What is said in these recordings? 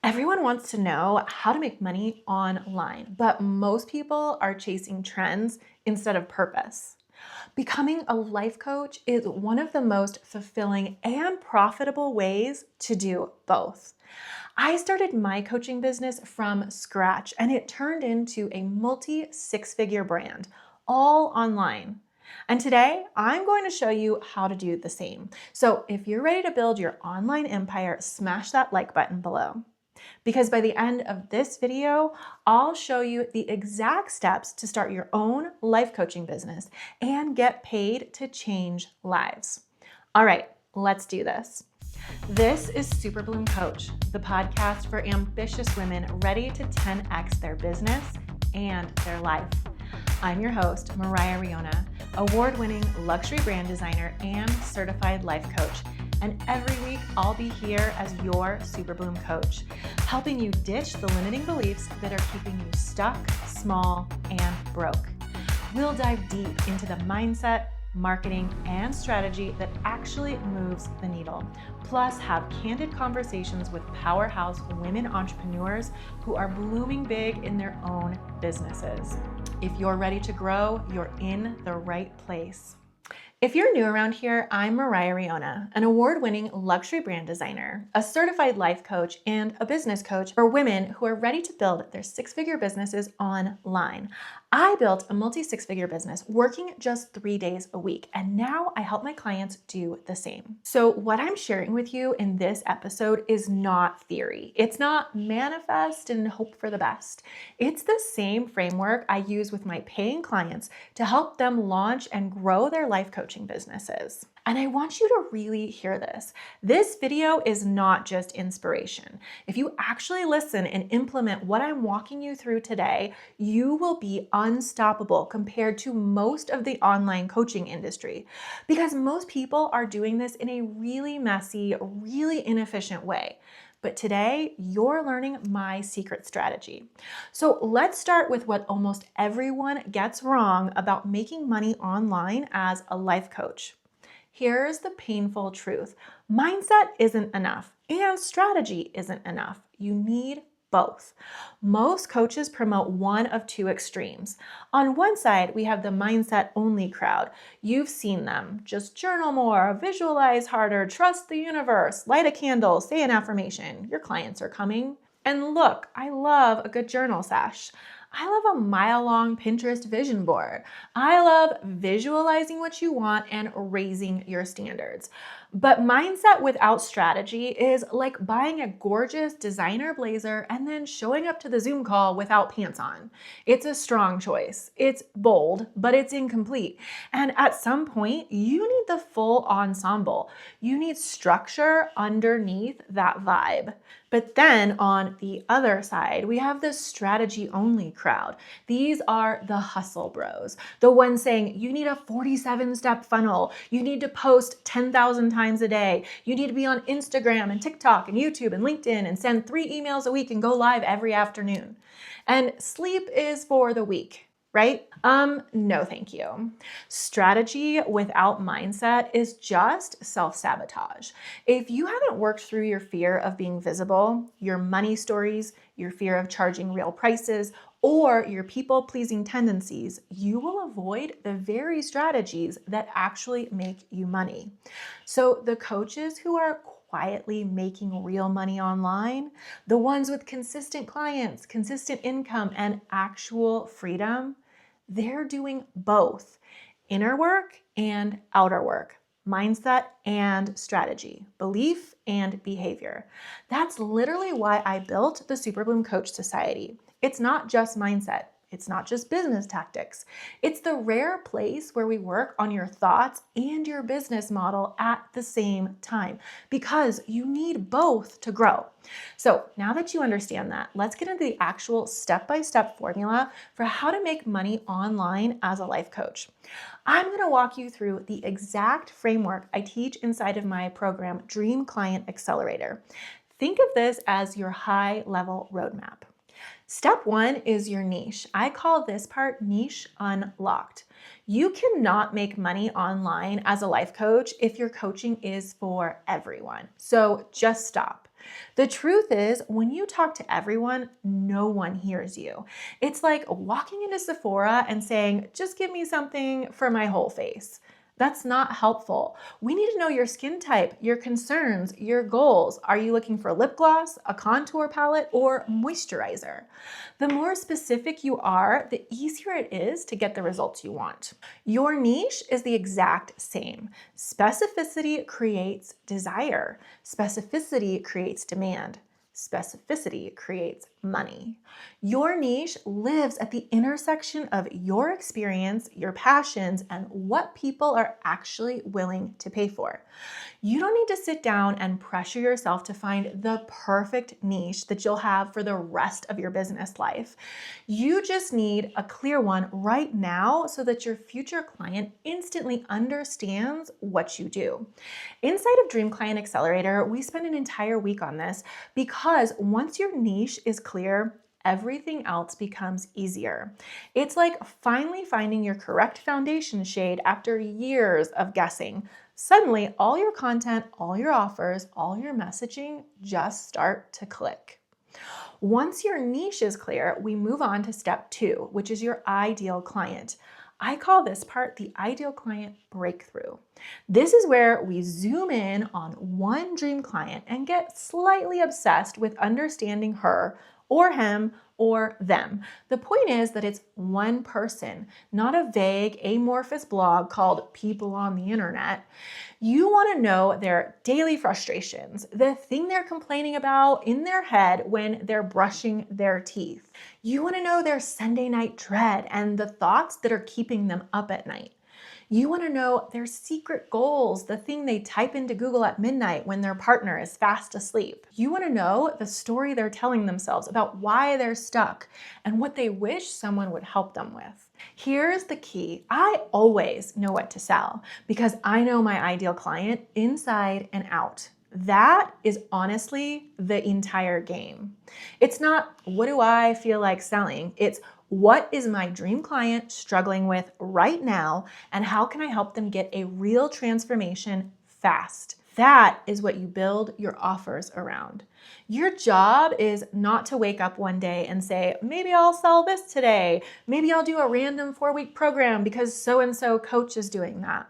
Everyone wants to know how to make money online, but most people are chasing trends instead of purpose. Becoming a life coach is one of the most fulfilling and profitable ways to do both. I started my coaching business from scratch and it turned into a multi six-figure brand, all online. And today I'm going to show you how to do the same. So if you're ready to build your online empire, smash that like button below. Because by the end of this video, I'll show you the exact steps to start your own life coaching business and get paid to change lives. All right, let's do this. This is Super Bloom Coach, the podcast for ambitious women ready to 10x their business and their life. I'm your host, Mariah Riona, award-winning luxury brand designer and certified life coach. And every week, I'll be here as your Super Bloom coach, helping you ditch the limiting beliefs that are keeping you stuck, small, and broke. We'll dive deep into the mindset, marketing, and strategy that actually moves the needle. Plus, have candid conversations with powerhouse women entrepreneurs who are blooming big in their own businesses. If you're ready to grow, you're in the right place. If you're new around here, I'm Mariah Riona, an award-winning luxury brand designer, a certified life coach, and a business coach for women who are ready to build their six-figure businesses online. I built a multi-six-figure business working just 3 days a week, and now I help my clients do the same. So what I'm sharing with you in this episode is not theory. It's not manifest and hope for the best. It's the same framework I use with my paying clients to help them launch and grow their life coaching businesses. And I want you to really hear this. This video is not just inspiration. If you actually listen and implement what I'm walking you through today, you will be unstoppable compared to most of the online coaching industry, because most people are doing this in a really messy, really inefficient way. But today, you're learning my secret strategy. So let's start with what almost everyone gets wrong about making money online as a life coach. Here's the painful truth. Mindset isn't enough, and strategy isn't enough. You need both. Most coaches promote one of two extremes. On one side, we have the mindset-only crowd. You've seen them. Just journal more, visualize harder, trust the universe, light a candle, say an affirmation. Your clients are coming. And look, I love a good journal sesh. I love a mile-long Pinterest vision board. I love visualizing what you want and raising your standards. But mindset without strategy is like buying a gorgeous designer blazer and then showing up to the Zoom call without pants on. It's a strong choice. It's bold, but it's incomplete. And at some point, you need the full ensemble. You need structure underneath that vibe. But then on the other side, we have the strategy-only crowd. These are the hustle bros, the ones saying you need a 47-step funnel, you need to post 10,000 times a day, you need to be on Instagram and TikTok and YouTube and LinkedIn and send 3 emails a week and go live every afternoon. And sleep is for the weak. Right? No, thank you. Strategy without mindset is just self-sabotage. If you haven't worked through your fear of being visible, your money stories, your fear of charging real prices, or your people-pleasing tendencies, you will avoid the very strategies that actually make you money. So the coaches who are quietly making real money online, the ones with consistent clients, consistent income, and actual freedom, they're doing both inner work and outer work, mindset and strategy, belief and behavior. That's literally why I built the Super Bloom Coach Society. It's not just mindset. It's not just business tactics. It's the rare place where we work on your thoughts and your business model at the same time, because you need both to grow. So now that you understand that, let's get into the actual step-by-step formula for how to make money online as a life coach. I'm going to walk you through the exact framework I teach inside of my program, Dream Client Accelerator. Think of this as your high-level roadmap. Step 1 is your niche. I call this part niche unlocked. You cannot make money online as a life coach if your coaching is for everyone. So just stop. The truth is, when you talk to everyone, no one hears you. It's like walking into Sephora and saying, just give me something for my whole face. That's not helpful. We need to know your skin type, your concerns, your goals. Are you looking for lip gloss, a contour palette, or moisturizer? The more specific you are, the easier it is to get the results you want. Your niche is the exact same. Specificity creates desire. Specificity creates demand. Specificity creates money. Your niche lives at the intersection of your experience, your passions, and what people are actually willing to pay for. You don't need to sit down and pressure yourself to find the perfect niche that you'll have for the rest of your business life. You just need a clear one right now so that your future client instantly understands what you do. Inside of Dream Client Accelerator, we spend an entire week on this because once your niche is clear, everything else becomes easier. It's like finally finding your correct foundation shade after years of guessing. Suddenly, all your content, all your offers, all your messaging just start to click. Once your niche is clear, we move on to step 2, which is your ideal client. I call this part the ideal client breakthrough. This is where we zoom in on one dream client and get slightly obsessed with understanding her or him or them. The point is that it's one person, not a vague, amorphous blog called People on the Internet. You want to know their daily frustrations, the thing they're complaining about in their head when they're brushing their teeth. You want to know their Sunday night dread and the thoughts that are keeping them up at night. You want to know their secret goals, the thing they type into Google at midnight when their partner is fast asleep. You want to know the story they're telling themselves about why they're stuck and what they wish someone would help them with. Here's the key. I always know what to sell because I know my ideal client inside and out. That is honestly the entire game. It's not, what do I feel like selling? It's, what is my dream client struggling with right now, and how can I help them get a real transformation fast? That is what you build your offers around. Your job is not to wake up one day and say, maybe I'll sell this today. Maybe I'll do a random 4-week program because so-and-so coach is doing that.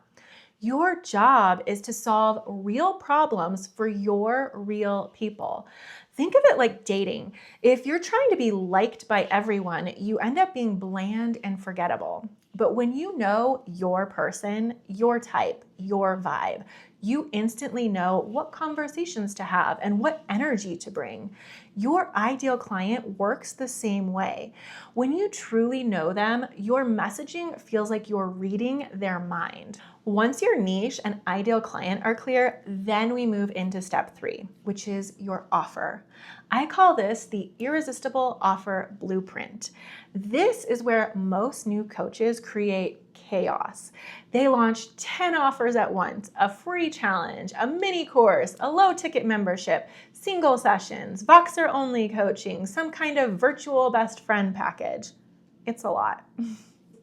Your job is to solve real problems for your real people. Think of it like dating. If you're trying to be liked by everyone, you end up being bland and forgettable. But when you know your person, your type, your vibe, you instantly know what conversations to have and what energy to bring. Your ideal client works the same way. When you truly know them, your messaging feels like you're reading their mind. Once your niche and ideal client are clear, then we move into step 3, which is your offer. I call this the irresistible offer blueprint. This is where most new coaches create chaos. They launch 10 offers at once, a free challenge, a mini course, a low ticket membership, single sessions, Voxer only coaching, some kind of virtual best friend package. It's a lot.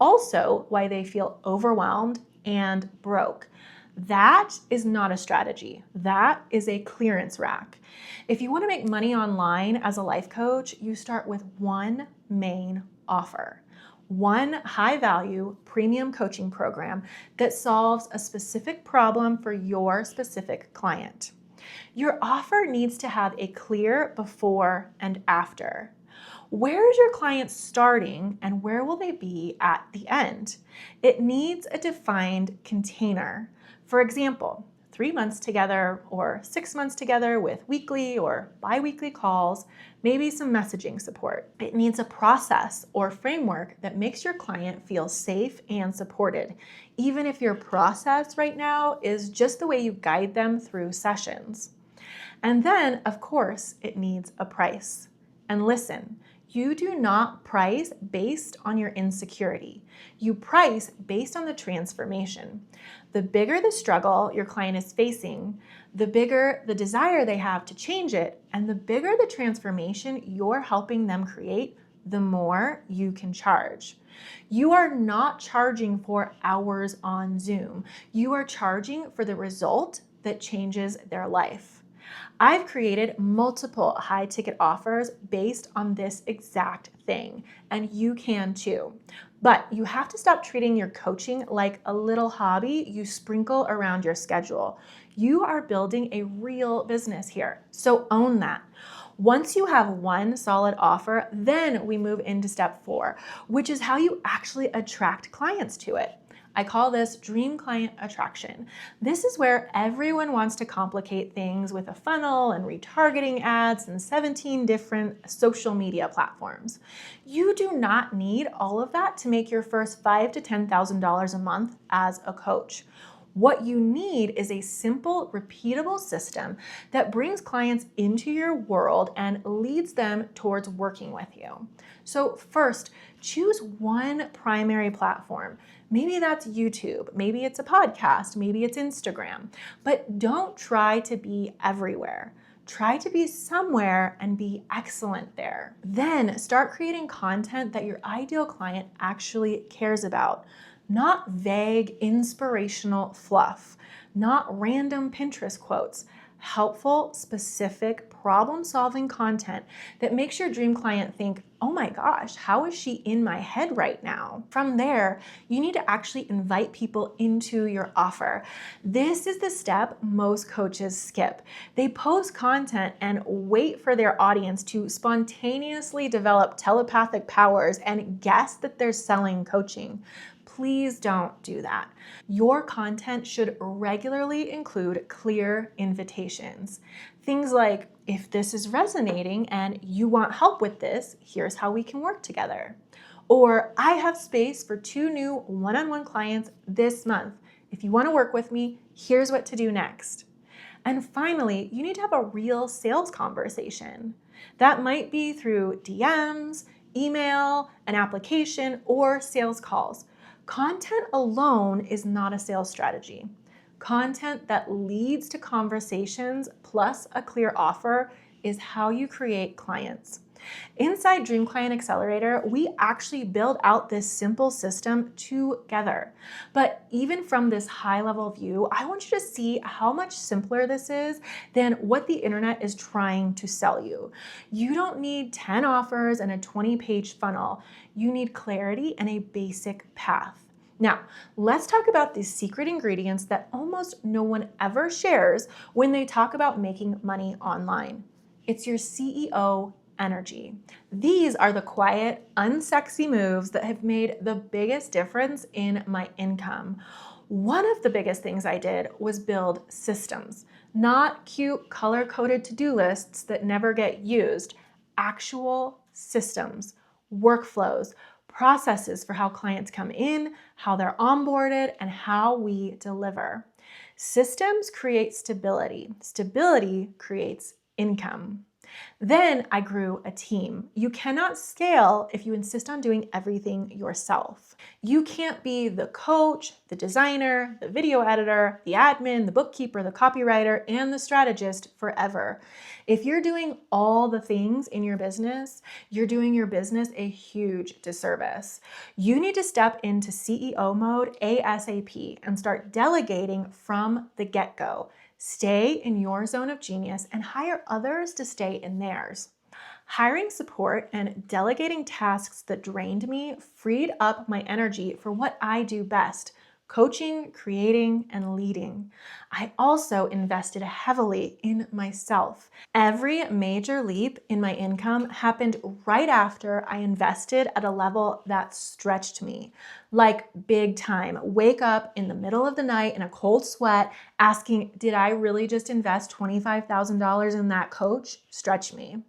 Also, why they feel overwhelmed and broke. That is not a strategy. That is a clearance rack. If you want to make money online as a life coach, you start with one main offer. One high-value premium coaching program that solves a specific problem for your specific client. Your offer needs to have a clear before and after. Where is your client starting and where will they be at the end? It needs a defined container. For example, 3 months together or 6 months together with weekly or bi-weekly calls, maybe some messaging support. It needs a process or framework that makes your client feel safe and supported, even if your process right now is just the way you guide them through sessions. And then, of course, it needs a price. And listen, you do not price based on your insecurity. You price based on the transformation. The bigger the struggle your client is facing, the bigger the desire they have to change it, and the bigger the transformation you're helping them create, the more you can charge. You are not charging for hours on Zoom. You are charging for the result that changes their life. I've created multiple high ticket offers based on this exact thing, and you can too. But you have to stop treating your coaching like a little hobby you sprinkle around your schedule. You are building a real business here, so own that. Once you have one solid offer, then we move into step 4, which is how you actually attract clients to it. I call this dream client attraction. This is where everyone wants to complicate things with a funnel and retargeting ads and 17 different social media platforms. You do not need all of that to make your first $5,000 to $10,000 a month as a coach. What you need is a simple, repeatable system that brings clients into your world and leads them towards working with you. So first, choose one primary platform. Maybe that's YouTube, maybe it's a podcast, maybe it's Instagram, but don't try to be everywhere. Try to be somewhere and be excellent there. Then start creating content that your ideal client actually cares about. Not vague, inspirational fluff, not random Pinterest quotes. Helpful, specific, problem-solving content that makes your dream client think, oh my gosh, how is she in my head right now? From there, you need to actually invite people into your offer. This is the step most coaches skip. They post content and wait for their audience to spontaneously develop telepathic powers and guess that they're selling coaching. Please don't do that. Your content should regularly include clear invitations. Things like, if this is resonating and you want help with this, here's how we can work together. Or, I have space for 2 new one-on-one clients this month. If you want to work with me, here's what to do next. And finally, you need to have a real sales conversation. That might be through DMs, email, an application, or sales calls. Content alone is not a sales strategy. Content that leads to conversations plus a clear offer is how you create clients. Inside Dream Client Accelerator, we actually build out this simple system together. But even from this high-level view, I want you to see how much simpler this is than what the internet is trying to sell you. You don't need 10 offers and a 20-page funnel. You need clarity and a basic path. Now, let's talk about the secret ingredients that almost no one ever shares when they talk about making money online. It's your CEO energy. These are the quiet, unsexy moves that have made the biggest difference in my income. One of the biggest things I did was build systems, not cute color-coded to-do lists that never get used, actual systems, workflows, processes for how clients come in, how they're onboarded, and how we deliver. Systems create stability. Stability creates income. Then I grew a team. You cannot scale if you insist on doing everything yourself. You can't be the coach, the designer, the video editor, the admin, the bookkeeper, the copywriter, and the strategist forever. If you're doing all the things in your business, you're doing your business a huge disservice. You need to step into CEO mode ASAP and start delegating from the get-go. Stay in your zone of genius and hire others to stay in theirs. Hiring support and delegating tasks that drained me freed up my energy for what I do best: coaching, creating, and leading. I also invested heavily in myself. Every major leap in my income happened right after I invested at a level that stretched me. Like big time. Wake up in the middle of the night in a cold sweat asking, did I really just invest $25,000 in that coach? Stretch me.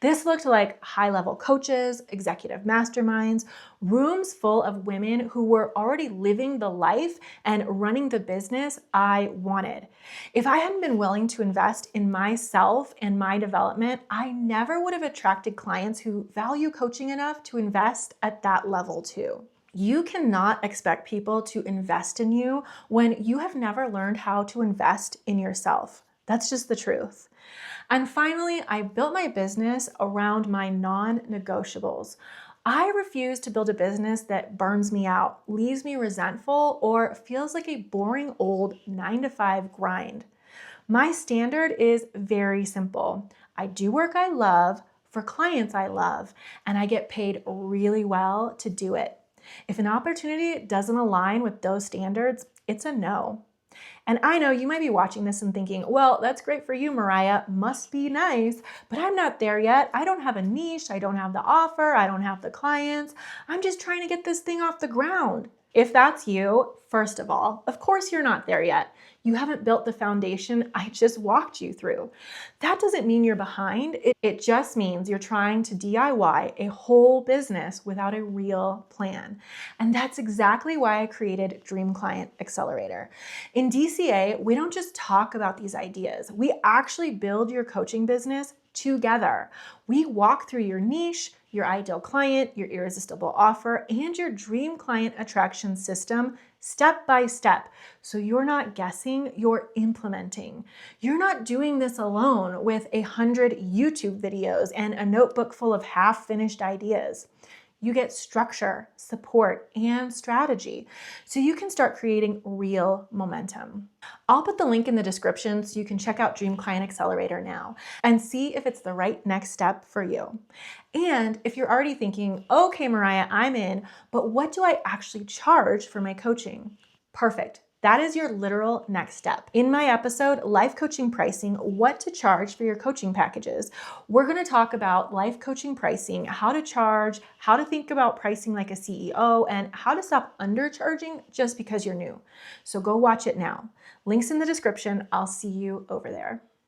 This looked like high-level coaches, executive masterminds, rooms full of women who were already living the life and running the business I wanted. If I hadn't been willing to invest in myself and my development, I never would have attracted clients who value coaching enough to invest at that level too. You cannot expect people to invest in you when you have never learned how to invest in yourself. That's just the truth. And finally, I built my business around my non-negotiables. I refuse to build a business that burns me out, leaves me resentful, or feels like a boring old 9-to-5 grind. My standard is very simple. I do work I love for clients I love, and I get paid really well to do it. If an opportunity doesn't align with those standards, it's a no. And I know you might be watching this and thinking, well, that's great for you, Mariah. Must be nice, but I'm not there yet. I don't have a niche. I don't have the offer. I don't have the clients. I'm just trying to get this thing off the ground. If that's you, first of all, of course you're not there yet. You haven't built the foundation I just walked you through. That doesn't mean you're behind. It just means you're trying to DIY a whole business without a real plan. And that's exactly why I created Dream Client Accelerator. In DCA, we don't just talk about these ideas. We actually build your coaching business together. We walk through your niche, your ideal client, your irresistible offer, and your dream client attraction system step by step. So you're not guessing, you're implementing. You're not doing this alone with 100 YouTube videos and a notebook full of half-finished ideas. You get structure, support, and strategy so you can start creating real momentum. I'll put the link in the description so you can check out Dream Client Accelerator now and see if it's the right next step for you. And if you're already thinking, okay, Mariah, I'm in, but what do I actually charge for my coaching? Perfect. That is your literal next step. In my episode, Life Coaching Pricing, What to Charge for Your Coaching Packages, we're gonna talk about life coaching pricing, how to charge, how to think about pricing like a CEO, and how to stop undercharging just because you're new. So go watch it now. Links in the description. I'll see you over there.